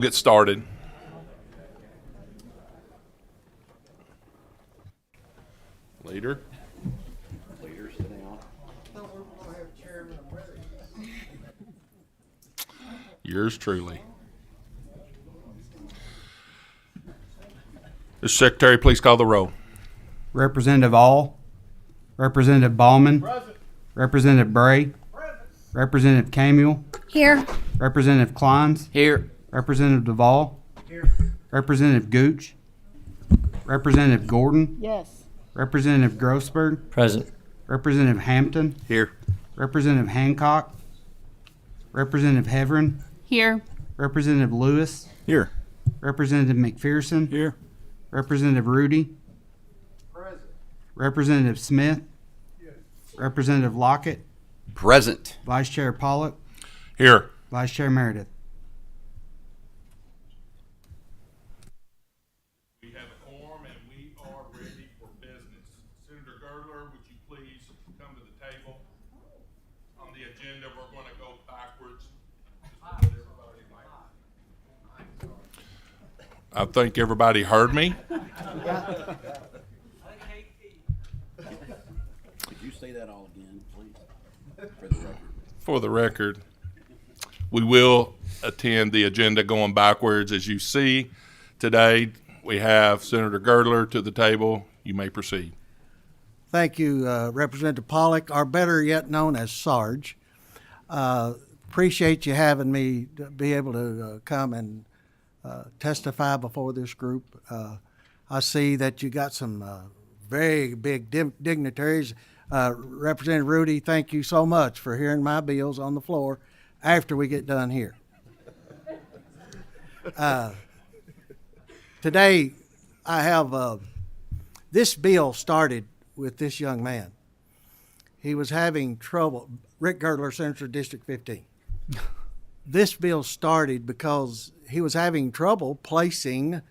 Get started. Leader. Leaders sit down. Yours truly. Mr. Secretary, please call the roll. Representative All, Representative Ballman, Representative Bray, Representative Camuel, Here. Representative Kleins, Here. Representative Duvall, Representative Gooch, Representative Gordon, Yes. Representative Grossberg, Present. Representative Hampton, Here. Representative Hancock, Representative Heverin, Here. Representative Lewis, Here. Representative McPherson, Here. Representative Rudy, Representative Smith, Representative Lockett, Present. Vice Chair Pollock, Here. Vice Chair Meredith. We have a quorum and we are ready for business. Senator Girdler, would you please come to the table? On the agenda, we're going to go backwards. I think everybody heard me. Could you say that all again, please? For the record. For the record, we will attend the agenda going backwards. As you see today, we have Senator Girdler to the table. You may proceed. Thank you, Representative Pollock, or better yet known as Sarge. Appreciate you having me to be able to come and testify before this group. I see that you got some very big dignitaries. Representative Rudy, thank you so much for hearing my bills on the floor after we get done here. Today, I have this bill started with this young man. He was having trouble. Rick Girdler, Senator District 15. This bill started because he was having trouble placing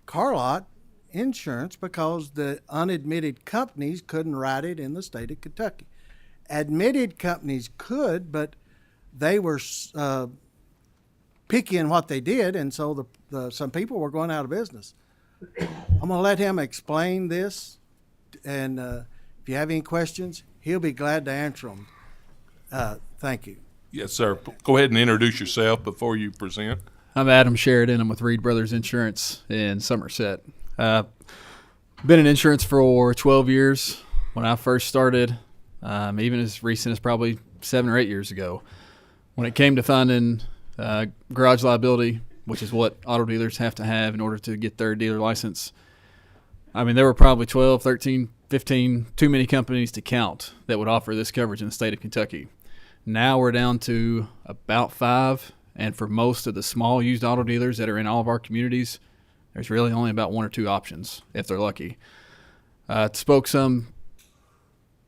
car lot insurance because the unadmitted companies couldn't write it in the state of Kentucky. Admitted companies could, but they were picky in what they did, and so some people were going out of business. I'm going to let him explain this, and if you have any questions, he'll be glad to answer them. Thank you. Yes, sir. Go ahead and introduce yourself before you present. I'm Adam Sheridan. I'm with Reed Brothers Insurance in Somerset. Been in insurance for 12 years. When I first started, even as recent as probably 7 or 8 years ago, when it came to finding garage liability, which is what auto dealers have to have in order to get their dealer license, I mean, there were probably 12, 13, 15, too many companies to count that would offer this coverage in the state of Kentucky. Now we're down to about 5, and for most of the small used auto dealers that are in all of our communities, there's really only about 1 or 2 options, if they're lucky. Spoke some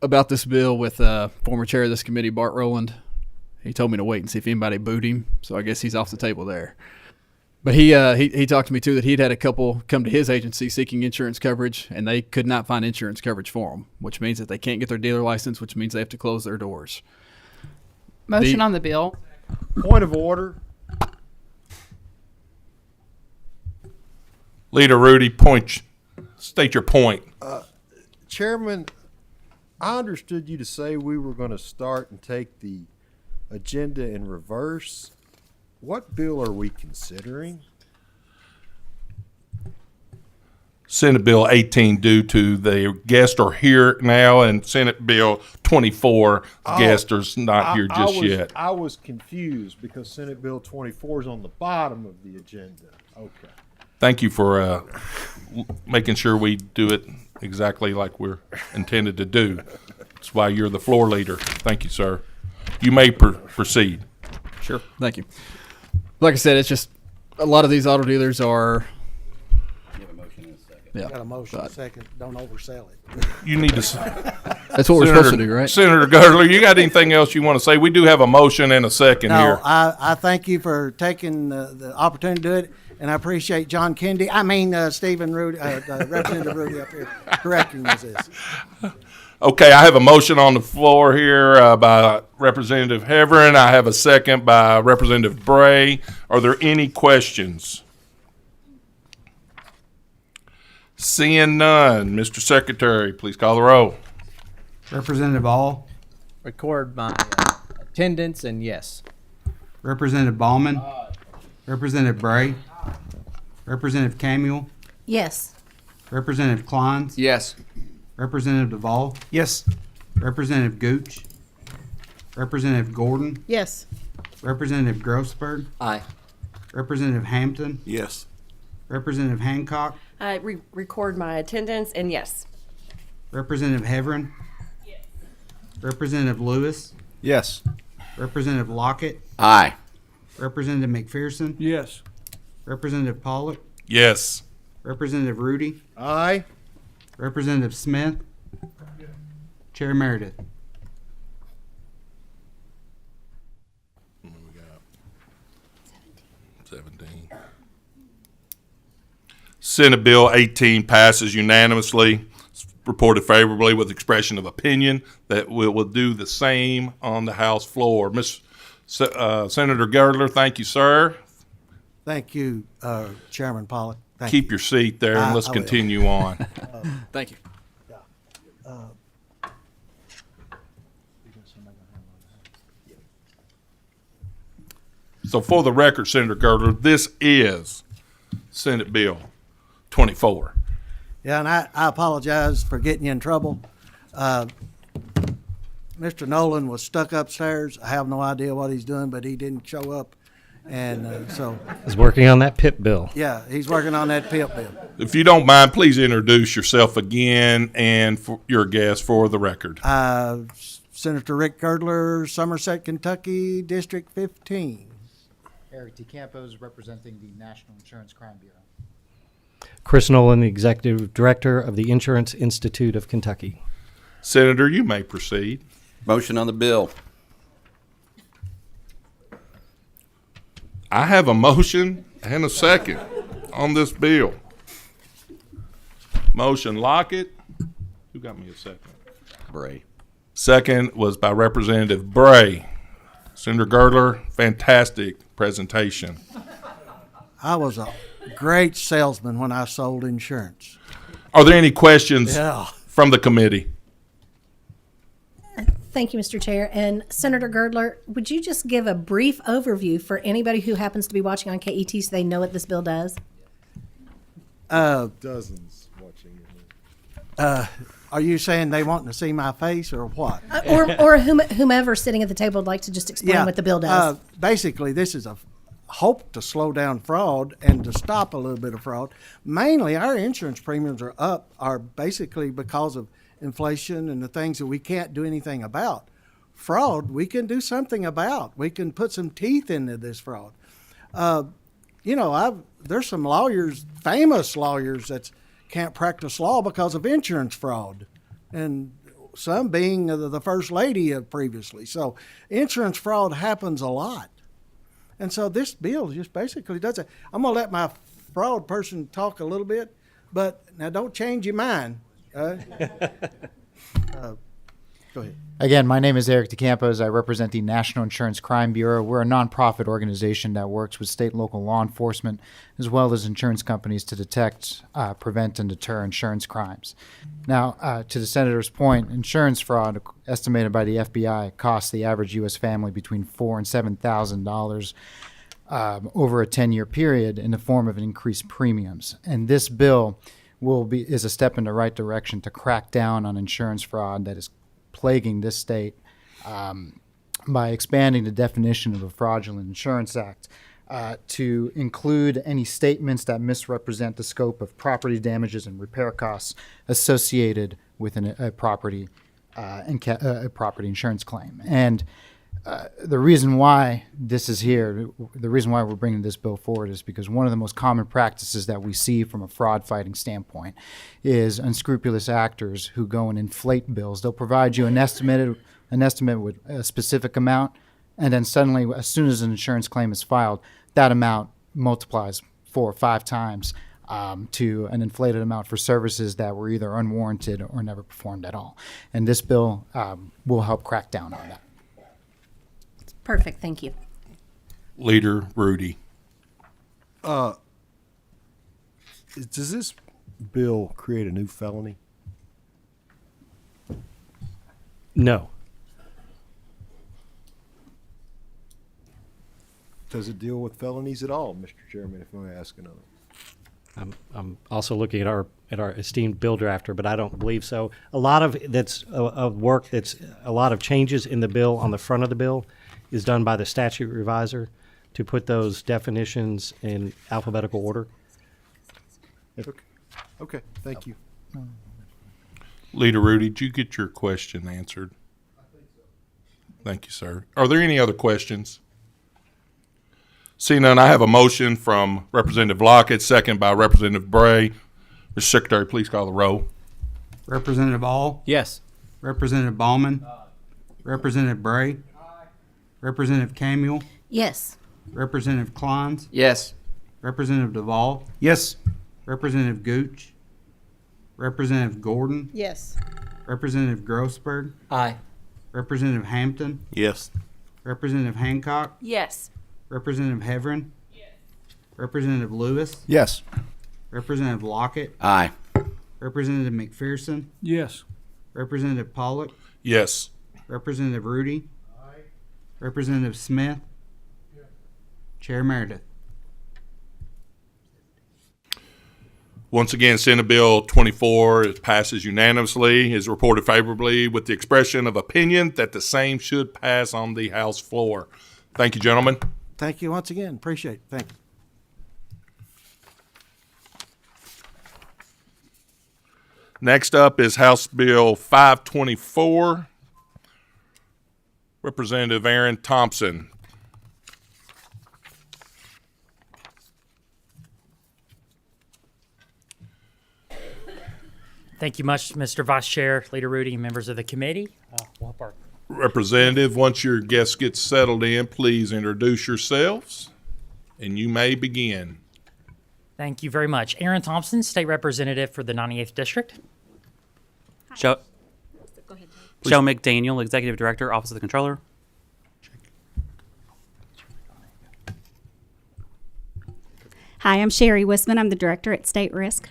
about this bill with former chair of this committee, Bart Rowland. He told me to wait and see if anybody booed him, so I guess he's off the table there. But he talked to me, too, that he'd had a couple come to his agency seeking insurance coverage, and they could not find insurance coverage for them, which means that they can't get their dealer license, which means they have to close their doors. Motion on the bill. Point of order. Leader Rudy, state your point. Chairman, I understood you to say we were going to start and take the agenda in reverse. What bill are we considering? Senate Bill 18, due to the guests are here now, and Senate Bill 24, guest is not here just yet. I was confused because Senate Bill 24 is on the bottom of the agenda. Okay. Thank you for making sure we do it exactly like we're intended to do. That's why you're the floor leader. Thank you, sir. You may proceed. Sure. Thank you. Like I said, it's just a lot of these auto dealers are. You have a motion in a second. Yeah. Got a motion, second. Don't oversell it. You need to. That's what we're supposed to do, right? Senator Girdler, you got anything else you want to say? We do have a motion and a second No, here. I thank you for taking the opportunity to do it, and I appreciate Stephen Rudy, Representative Rudy up here correcting us this. Okay, I have a motion on the floor here by Representative Heverin. I have a second by Representative Bray. Are there any questions? Seeing none, Mr. Secretary, please call the roll. Representative All, Record my attendance and yes. Representative Ballman, Representative Bray, Representative Camuel, Yes. Representative Klein's, Yes. Representative Duvall, Yes. Representative Gooch, Representative Gordon, Yes. Representative Grossberg, Aye. Representative Hampton, Yes. Representative Hancock, Record my attendance and yes. Representative Heverin, Representative Lewis, Yes. Representative Lockett, Aye. Representative McPherson, Yes. Representative Pollock, Yes. Representative Rudy, Aye. Representative Smith, Chair Meredith. 17. Senate Bill 18 passes unanimously. It's reported favorably with expression of opinion that we will do the same on the House floor. Senator Girdler, thank you, sir. Thank you, Chairman Pollock. Thank Keep your seat there and let's I will. continue on. Thank you. So for the record, Senator Girdler, this is Senate Bill 24. Yeah, and I apologize for getting you in trouble. Mr. Nolan was stuck upstairs. I have no idea what he's doing, but he didn't show up. And so, Is working on that PIP bill. yeah, he's working on that PIP bill. If you don't mind, please introduce yourself again and for your guest for the record. Senator Rick Girdler, Somerset, Kentucky, District 15. Eric T. Campos, representing the National Insurance Crime Bureau. Chris Nolan, the Executive Director of the Insurance Institute of Kentucky. Senator, you may proceed. Motion on the bill. I have a motion and a second on this bill. Motion Lockett. Who got me a second? Bray. Second was by Representative Bray. Senator Girdler, fantastic presentation. I was a great salesman when I sold insurance. Are there any questions Yeah. from the committee? Thank you, Mr. Chair. And Senator Girdler, would you just give a brief overview for anybody who happens to be watching on KET so they know what this bill does? Dozens watching it. Are you saying they want to see my face or what? Or whomever sitting at the table would like to just explain what the bill does. Basically, this is a hope to slow down fraud and to stop a little bit of fraud. Mainly, our insurance premiums are basically because of inflation and the things that we can't do anything about. Fraud, we can do something about. We can put some teeth into this fraud. There's some lawyers, famous lawyers, that can't practice law because of insurance fraud, and some being the first lady previously. So insurance fraud happens a lot. And so this bill just basically does it. I'm going to let my fraud person talk a little bit, but now don't change your mind. Go ahead. Again, my name is Eric T. Campos. I represent the National Insurance Crime Bureau. We're a nonprofit organization that works with state and local law enforcement as well as insurance companies to detect, prevent, and deter insurance crimes. Now, to the Senator's point, insurance fraud, estimated by the FBI, costs the average U.S. family between $4,000 and $7,000 over a 10-year period in the form of increased premiums. And this bill is a step in the right direction to crack down on insurance fraud that is plaguing this state by expanding the definition of a fraudulent insurance act to include any statements that misrepresent the scope of property damages and repair costs associated with a property insurance claim. And The reason why this is here, the reason why we're bringing this bill forward is because one of the most common practices that we see from a fraud fighting standpoint is unscrupulous actors who go and inflate bills. They'll provide you an estimate with a specific amount, and then suddenly, as soon as an insurance claim is filed, that amount multiplies 4 or 5 times to an inflated amount for services that were either unwarranted or never performed at all. And this bill will help crack down on that. Perfect, thank you. Leader Rudy. Does this bill create a new felony? No. Does it deal with felonies at all, Mr. Chairman, if I may ask another? I'm also looking at our esteemed bill drafter, but I don't believe so. A lot of work that's a lot of changes in the bill on the front of the bill is done by the statute revisor to put those definitions in alphabetical order. Okay, thank you. Leader Rudy, did you get your question answered? I think so. Thank you, sir. Are there any other questions? Seeing none, I have a motion from Representative Lockett, second by Representative Bray. Mr. Secretary, please call the roll. Representative All, Yes. Representative Ballman, Representative Bray, Representative Camuel, Yes. Representative Klein's, Yes. Representative Duvall, Yes. Representative Gooch, Representative Gordon, Yes. Representative Grossberg, Aye. Representative Hampton, Yes. Representative Hancock, Yes. Representative Heverin, Representative Lewis, Yes. Representative Lockett, Aye. Representative McPherson, Yes. Representative Pollock, Yes. Representative Rudy, Representative Smith, Chair Meredith. Once again, Senate Bill 24 passes unanimously, is reported favorably with the expression of opinion that the same should pass on the House floor. Thank you, gentlemen. Thank you once again. Appreciate it. Thank you. Next up is House Bill 524. Representative Aaron Thompson. Thank you much, Mr. Vice Chair, Leader Rudy, and members of the committee. We'll help our Representative, once your guests get settled in, please introduce yourselves, and you may begin. Thank you very much. Aaron Thompson, State Representative for the 98th District. Joe McDaniel, Executive Director, Office of the Controller. Hi, I'm Sherry Wisman. I'm the Director at State Risk.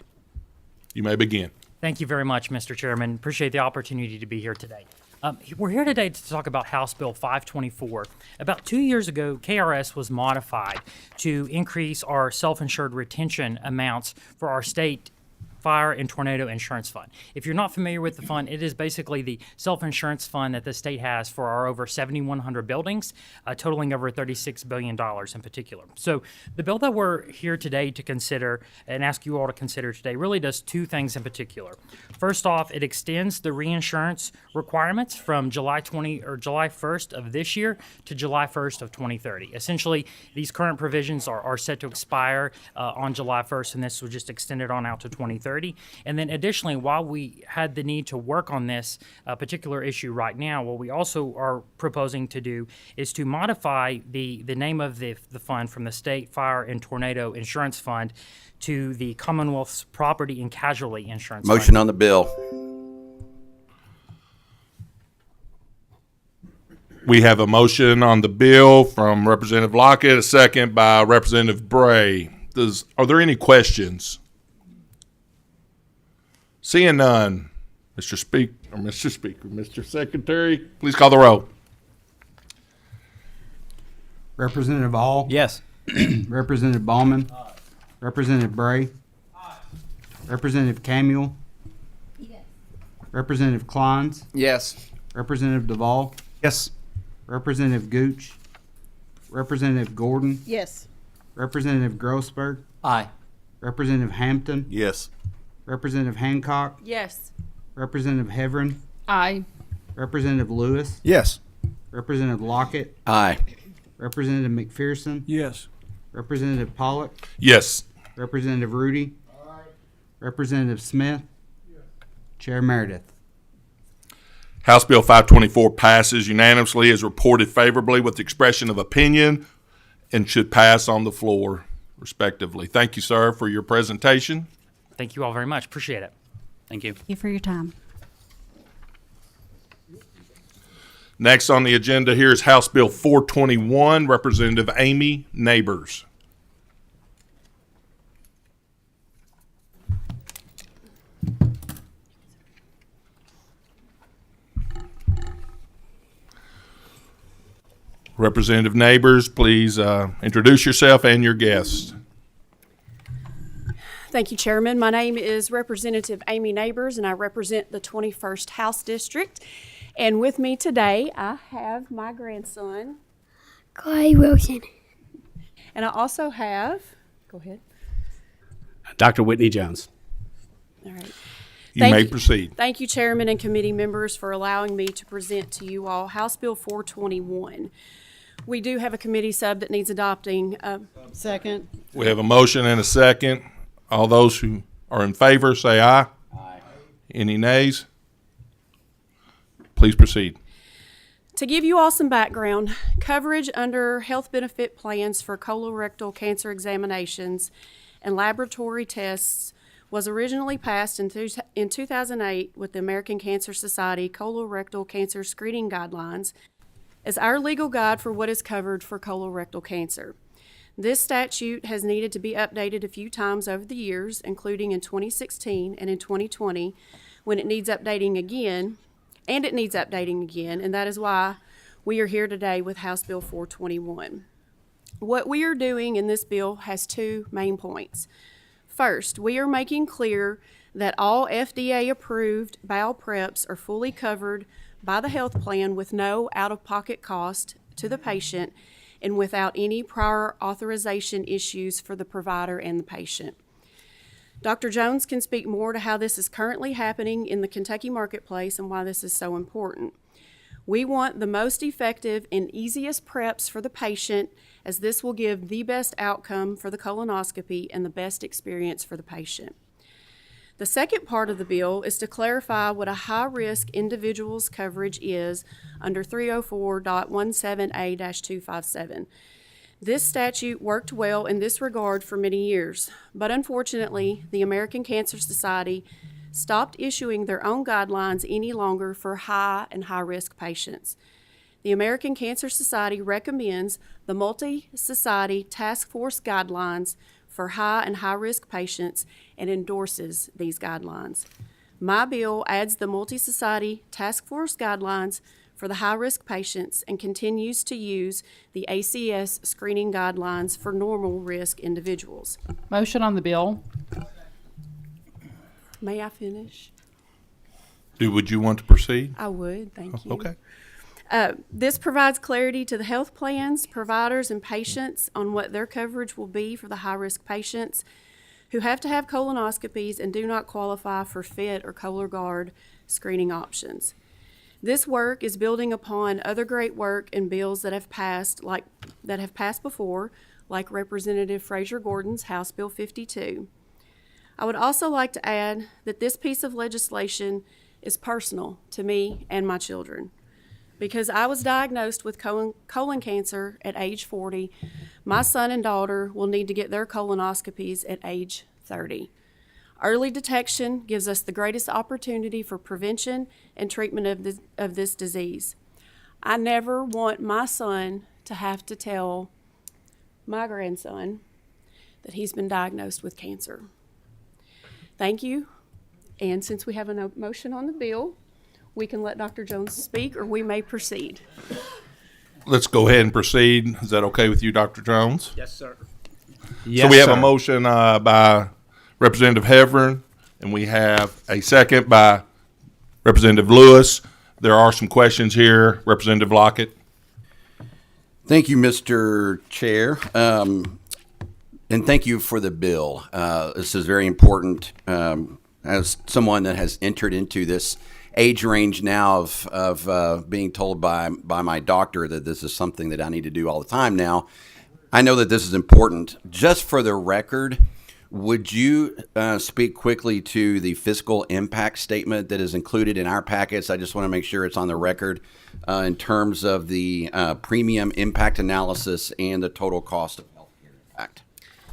You may begin. Thank you very much, Mr. Chairman. Appreciate the opportunity to be here today. We're here today to talk about House Bill 524. About 2 years ago, KRS was modified to increase our self-insured retention amounts for our state fire and tornado insurance fund. If you're not familiar with the fund, it is basically the self-insurance fund that the state has for our over 7,100 buildings, totaling over $36 billion in particular. So the bill that we're here today to consider and ask you all to consider today really does 2 things in particular. First off, it extends the reinsurance requirements from July 1st of this year to July 1st of 2030. Essentially, these current provisions are set to expire on July 1st, and this will just extend it on out to 2030. And then additionally, while we had the need to work on this particular issue right now, what we also are proposing to do is to modify the name of the fund from the State Fire and Tornado Insurance Fund to the Commonwealth's Property and Casualty Insurance Fund. Motion on the bill. We have a motion on the bill from Representative Lockett, a second by Representative Bray. Are there any questions? Seeing none, Mr. Secretary, please call the roll. Representative All, Yes. Representative Ballman, Representative Bray, Representative Camuel, Representative Klein's, Yes. Representative Duvall, Yes. Representative Gooch, Representative Gordon, Yes. Representative Grossberg, Aye. Representative Hampton, Yes. Representative Hancock, Yes. Representative Heverin, Aye. Representative Lewis, Yes. Representative Lockett, Aye. Representative McPherson, Yes. Representative Pollock, Yes. Representative Rudy, Representative Smith, Chair Meredith. House Bill 524 passes unanimously as reported favorably with expression of opinion and should pass on the floor respectively. Thank you, sir, for your presentation. Thank you all very much. Appreciate it. Thank you. Thank you for your time. Next on the agenda here is House Bill 421, Representative Amy Neighbors. Representative Neighbors, please introduce yourself and your guest. Thank you, Chairman. My name is Representative Amy Neighbors, and I represent the 21st House District. And with me today, I have my grandson, Clay Wilson. and I also have, go ahead. Dr. Whitney Jones. All right. You may proceed. Thank you, Chairman and committee members, for allowing me to present to you all House Bill 421. We do have a committee sub that needs adopting. Second. We have a motion and a second. All those who are in favor say aye. Aye. Any nays? Please proceed. To give you all some background, coverage under health benefit plans for colorectal cancer examinations and laboratory tests was originally passed in 2008 with the American Cancer Society Colorectal Cancer Screening Guidelines as our legal guide for what is covered for colorectal cancer. This statute has needed to be updated a few times over the years, including in 2016 and in 2020, when it needs updating again, and that is why we are here today with House Bill 421. What we are doing in this bill has two main points. First, we are making clear that all FDA-approved bowel preps are fully covered by the health plan with no out-of-pocket cost to the patient and without any prior authorization issues for the provider and the patient. Dr. Jones can speak more to how this is currently happening in the Kentucky marketplace and why this is so important. We want the most effective and easiest preps for the patient, as this will give the best outcome for the colonoscopy and the best experience for the patient. The second part of the bill is to clarify what a high-risk individual's coverage is under 304.17A-257. This statute worked well in this regard for many years, but unfortunately, the American Cancer Society stopped issuing their own guidelines any longer for high and high-risk patients. The American Cancer Society recommends the Multi-Society Task Force Guidelines for high and high-risk patients and endorses these guidelines. My bill adds the Multi-Society Task Force Guidelines for the high-risk patients and continues to use the ACS screening guidelines for normal risk individuals. Motion on the bill. May I finish? Would you want to proceed? I would, thank you. Okay. This provides clarity to the health plans, providers, and patients on what their coverage will be for the high-risk patients who have to have colonoscopies and do not qualify for FIT or Cologuard screening options. This work is building upon other great work and bills that have passed before, like Representative Fraser Gordon's House Bill 52. I would also like to add that this piece of legislation is personal to me and my children. Because I was diagnosed with colon cancer at age 40, my son and daughter will need to get their colonoscopies at age 30. Early detection gives us the greatest opportunity for prevention and treatment of this disease. I never want my son to have to tell my grandson that he's been diagnosed with cancer. Thank you. And since we have a motion on the bill, we can let Dr. Jones speak, or we may proceed. Let's go ahead and proceed. Is that okay with you, Dr. Jones? Yes, sir. So we have a motion by Representative Hevern, and we have a second by Representative Lewis. There are some questions here. Representative Lockett. Thank you, Mr. Chair, and thank you for the bill. This is very important. As someone that has entered into this age range now of being told by my doctor that this is something that I need to do all the time now. I know that this is important. Just for the record, would you speak quickly to the fiscal impact statement that is included in our packets? I just want to make sure it's on the record in terms of the premium impact analysis and the total cost of healthcare impact.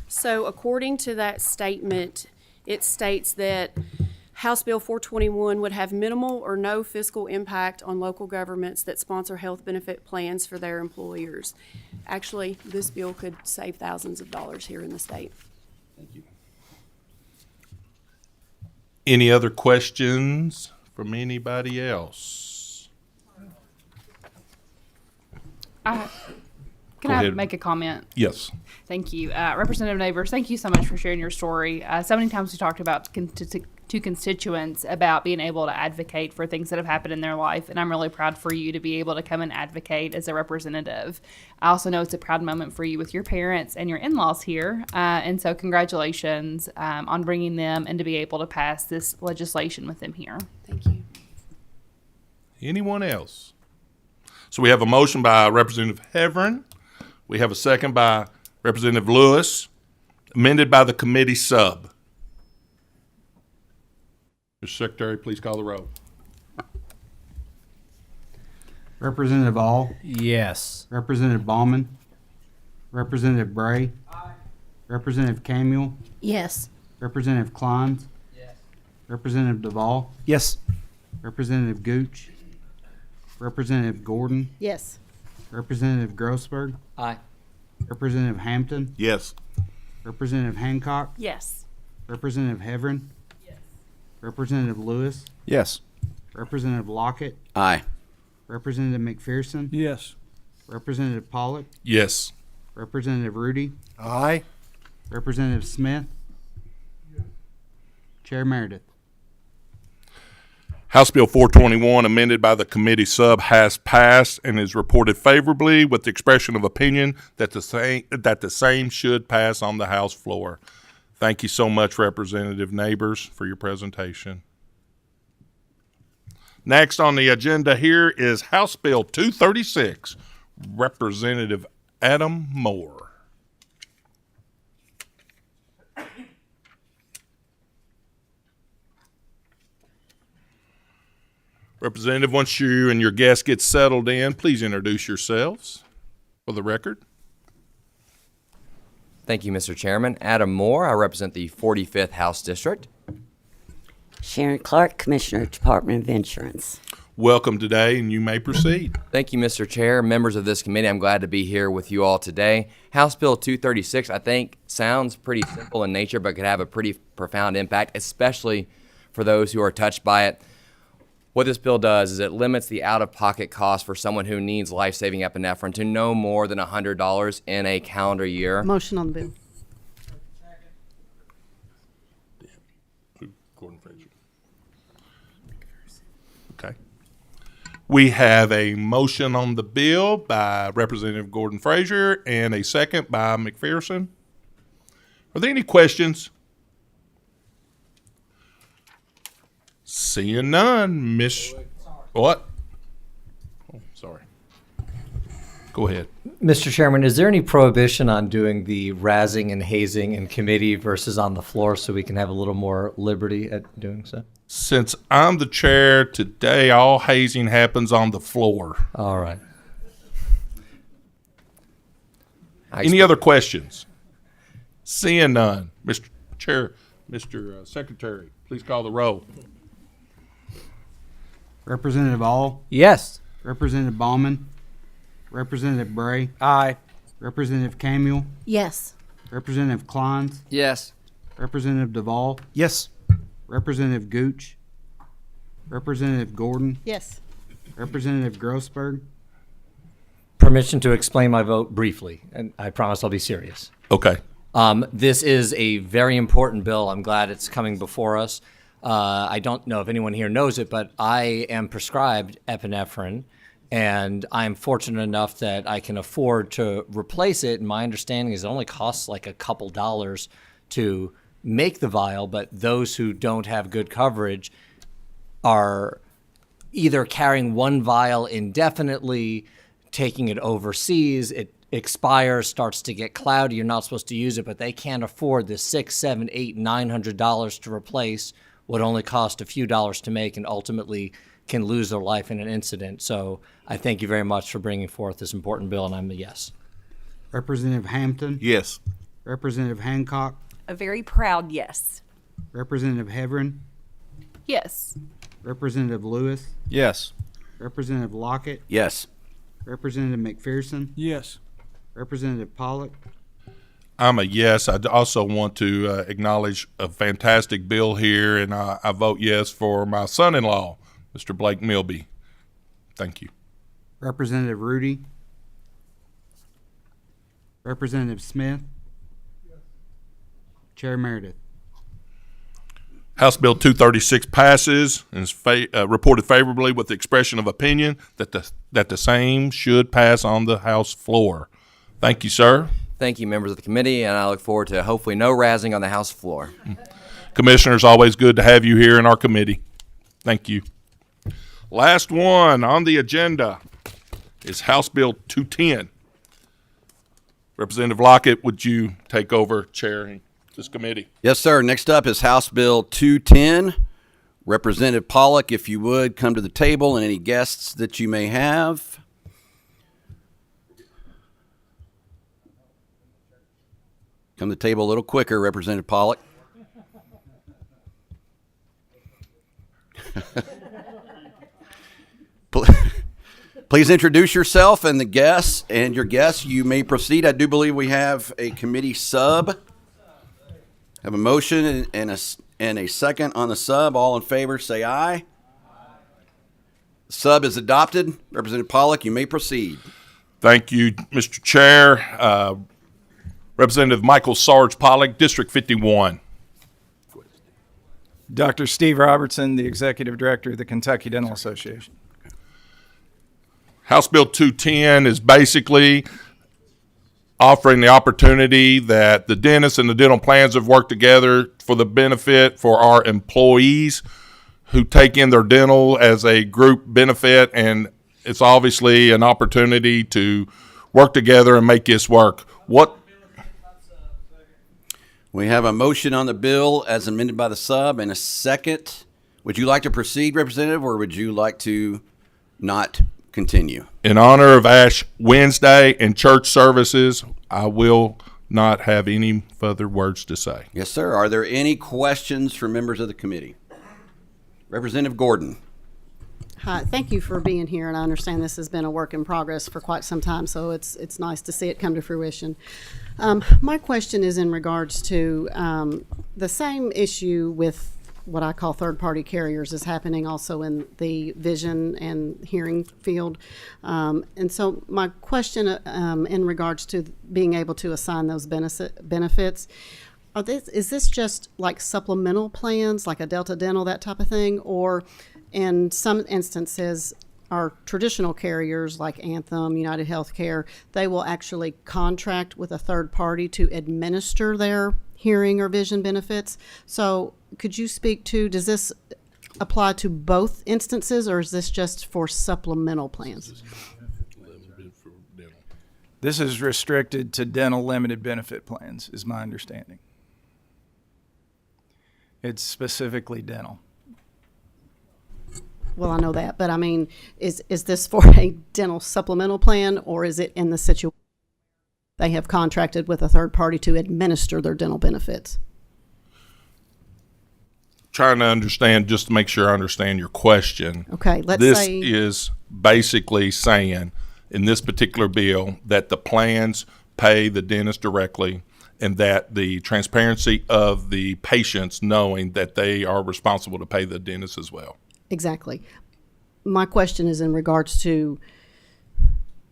So according to that statement, it states that House Bill 421 would have minimal or no fiscal impact on local governments that sponsor health benefit plans for their employers. Actually, this bill could save thousands of dollars here in the state. Thank you. Any other questions from anybody else? Can Go I ahead. make a comment? Yes. Thank you. Representative Neighbors, thank you so much for sharing your story. So many times we talked about to constituents about being able to advocate for things that have happened in their life, and I'm really proud for you to be able to come and advocate as a representative. I also know it's a proud moment for you with your parents and your in-laws here, and so congratulations on bringing them and to be able to pass this legislation with them here. Thank you. Anyone else? So we have a motion by Representative Heverin. We have a second by Representative Lewis, amended by the committee sub. Mr. Secretary, please call the roll. Representative All, Yes. Representative Ballman, Representative Bray, Representative Camuel, Yes. Representative Klein's, Representative Duvall, Yes. Representative Gooch, Representative Gordon, Yes. Representative Grossberg, Aye. Representative Hampton, Yes. Representative Hancock, Yes. Representative Heverin, Representative Lewis, Yes. Representative Lockett, Aye. Representative McPherson, Yes. Representative Pollock, Yes. Representative Rudy, Aye. Representative Smith, Chair Meredith. House Bill 421, amended by the committee sub, has passed and is reported favorably with the expression of opinion that the same should pass on the House floor. Thank you so much, Representative Neighbors, for your presentation. Next on the agenda here is House Bill 236, Representative Adam Moore. Representative, once you and your guests get settled in, please introduce yourselves for the record. Thank you, Mr. Chairman. Adam Moore, I represent the 45th House District. Sharon Clark, Commissioner, Department of Insurance. Welcome today, and you may proceed. Thank you, Mr. Chair. Members of this committee, I'm glad to be here with you all today. House Bill 236, I think, sounds pretty simple in nature, but could have a pretty profound impact, especially for those who are touched by it. What this bill does is it limits the out-of-pocket cost for someone who needs life-saving epinephrine to no more than $100 in a calendar year. Motion on the bill. Gordon Fraser. Okay. We have a motion on the bill by Representative Gordon Fraser and a second by McPherson. Are there any questions? Seeing none, Miss. What? Oh, sorry. Go ahead. Mr. Chairman, is there any prohibition on doing the razzing and hazing in committee versus on the floor so we can have a little more liberty at doing so? Since I'm the chair today, all hazing happens on the floor. All right. Any other questions? Seeing none, Mr. Chair, Mr. Secretary, please call the roll. Representative All, Yes. Representative Ballman, Representative Bray, Aye. Representative Camuel, Yes. Representative Klein's, Yes. Representative Duvall, Yes. Representative Gooch, Representative Gordon, Yes. Representative Grossberg, Permission to explain my vote briefly, and I promise I'll be serious. Okay. This is a very important bill. I'm glad it's coming before us. I don't know if anyone here knows it, but I am prescribed epinephrine, and I'm fortunate enough that I can afford to replace it. And my understanding is it only costs like a couple dollars to make the vial, but those who don't have good coverage are either carrying one vial indefinitely, taking it overseas, it expires, starts to get cloudy, you're not supposed to use it, but they can't afford the $600, $700, $800, $900 to replace what only cost a few dollars to make and ultimately can lose their life in an incident. So I thank you very much for bringing forth this important bill, and I'm a yes. Representative Hampton, Yes. Representative Hancock, A very proud yes. Representative Heverin, Yes. Representative Lewis, Yes. Representative Lockett, Yes. Representative McPherson, Yes. Representative Pollock, I'm a yes. I also want to acknowledge a fantastic bill here, and I vote yes for my son-in-law, Mr. Blake Milby. Thank you. Representative Rudy, Representative Smith, Chair Meredith. House Bill 236 passes and is reported favorably with the expression of opinion that the same should pass on the House floor. Thank you, sir. Thank you, members of the committee, and I look forward to hopefully no razzing on the House floor. Commissioners, always good to have you here in our committee. Thank you. Last one on the agenda is House Bill 210. Representative Lockett, would you take over chairing this committee? Yes, sir. Next up is House Bill 210. Representative Pollock, if you would, come to the table, and any guests that you may have. Come to the table a little quicker, Representative Pollock. Please introduce yourself and the guests, and your guests. You may proceed. I do believe we have a committee sub. Have a motion and a second on the sub. All in favor, say aye. Sub is adopted. Representative Pollock, you may proceed. Thank you, Mr. Chair. Representative Michael Sarge Pollock, District 51. Dr. Steve Robertson, the Executive Director of the Kentucky Dental Association. House Bill 210 is basically offering the opportunity that the dentists and the dental plans have worked together for the benefit for our employees who take in their dental as a group benefit, and it's obviously an opportunity to work together and make this work. We have a motion on the bill as amended by the sub and a second. Would you like to proceed, Representative, or would you like to not continue? In honor of Ash Wednesday and church services, I will not have any further words to say. Yes, sir. Are there any questions from members of the committee? Representative Gordon. Hi, thank you for being here, and I understand this has been a work in progress for quite some time, so it's nice to see it come to fruition. My question is in regards to the same issue with what I call third-party carriers is happening also in the vision and hearing field. And so my question in regards to being able to assign those benefits, is this just like supplemental plans, like a Delta Dental, that type of thing, or in some instances, our traditional carriers like Anthem, United Healthcare, they will actually contract with a third party to administer their hearing or vision benefits. So could you speak to, does this apply to both instances, or is this just for supplemental plans? This is restricted to dental limited benefit plans, is my understanding. It's specifically dental. Well, I know that, but I mean, is this for a dental supplemental plan, or is it in the situation they have contracted with a third party to administer their dental benefits? Trying to understand, just to make sure I understand your question. Okay, let's this say is basically saying in this particular bill that the plans pay the dentist directly, and that the transparency of the patients knowing that they are responsible to pay the dentist as well. Exactly. My question is in regards to,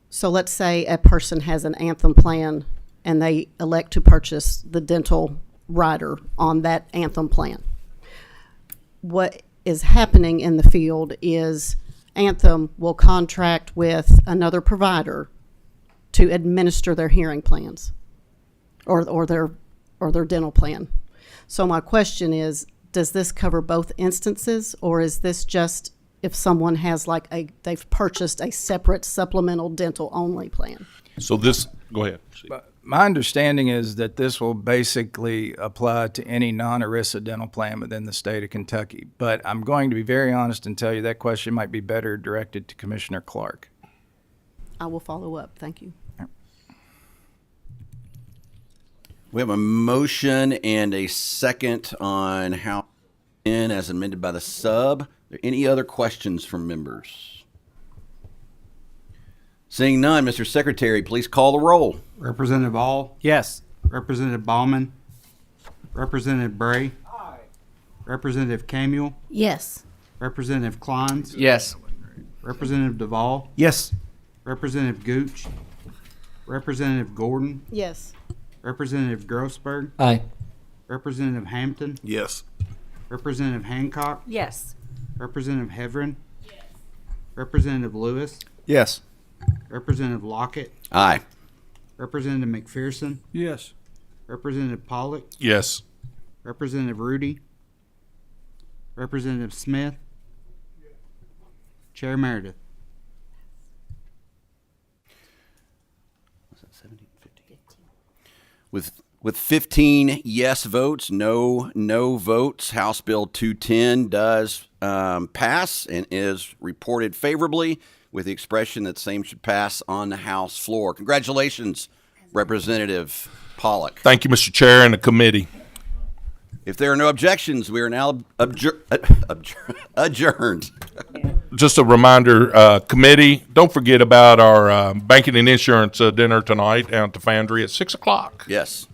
so let's say a person has an Anthem plan and they elect to purchase the dental rider on that Anthem plan. What is happening in the field is Anthem will contract with another provider to administer their hearing plans or their dental plan. So my question is, does this cover both instances, or is this just if someone has they've purchased a separate supplemental dental only plan. So this, go ahead. My understanding is that this will basically apply to any non-ERISA dental plan within the state of Kentucky. But I'm going to be very honest and tell you that question might be better directed to Commissioner Clark. I will follow up. Thank you. We have a motion and a second on House 10 as amended by the sub. Are there any other questions from members? Seeing none, Mr. Secretary, please call the roll. Representative All? Yes. Representative Ballman? Representative Bray? Representative Camuel? Yes. Representative Klein's? Yes. Representative Duvall? Yes. Representative Gooch? Representative Gordon? Yes. Representative Grossberg? Aye. Representative Hampton? Yes. Representative Hancock? Yes. Representative Heverin? Representative Lewis? Yes. Representative Lockett? Aye. Representative McPherson? Yes. Representative Pollock? Yes. Representative Rudy? Representative Smith? Chair Meredith? With 15 yes votes, no votes, House Bill 210 does pass and is reported favorably with the expression that same should pass on the House floor. Congratulations, Representative Pollock. Thank you, Mr. Chair and the committee. If there are no objections, we are now adjourned. Just a reminder, committee, don't forget about our banking and insurance dinner tonight down at the Foundry at 6 o'clock. Yes.